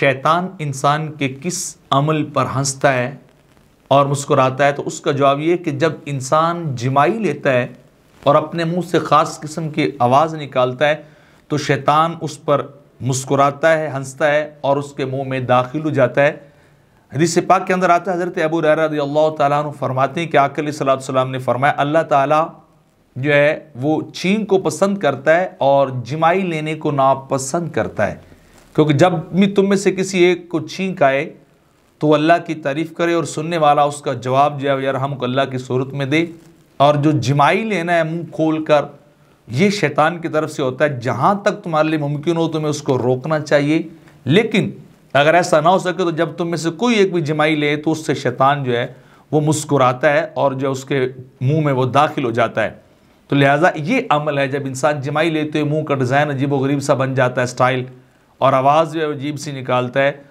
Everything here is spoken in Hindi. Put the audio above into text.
शैतान इंसान के किस अमल पर हंसता है और मुस्कुराता है, तो उसका जवाब ये कि जब इंसान जिमाई लेता है और अपने मुंह से ख़ास किस्म की आवाज़ निकालता है तो शैतान उस पर मुस्कुराता है, हंसता है और उसके मुंह में दाखिल हो जाता है। हदीस पाक के अंदर आता है, हज़रत अबू हुरैरा रज़ियल्लाहु तआला अन्हु फरमाते हैं कि आका अलैहिस्सलातु वस्सलाम ने फरमाया, अल्लाह ताला जो है वो छींक को पसंद करता है और जिमाई लेने को नापसंद करता है। क्योंकि जब भी तुम में से किसी एक को छींक आए तो वो अल्लाह की तारीफ़ करे और सुनने वाला उसका जवाब जो है यार हमको अल्लाह की सूरत में दे। और जो जिमाई लेना है मुंह खोल कर, ये शैतान की तरफ से होता है। जहाँ तक तुम्हारे लिए मुमकिन हो तुम्हें उसको रोकना चाहिए, लेकिन अगर ऐसा ना हो सके तो जब तुम में से कोई एक भी जिमाई ले तो उससे शैतान जो है वो मुस्कुराता है और जो उसके मुंह में वो दाखिल हो जाता है। तो लिहाजा ये अमल है, जब इंसान जिमाई लेते हुए मुंह का डिज़ाइन अजीब व गरीब सा बन जाता है, स्टाइल, और आवाज़ जो है अजीब सी निकालता है,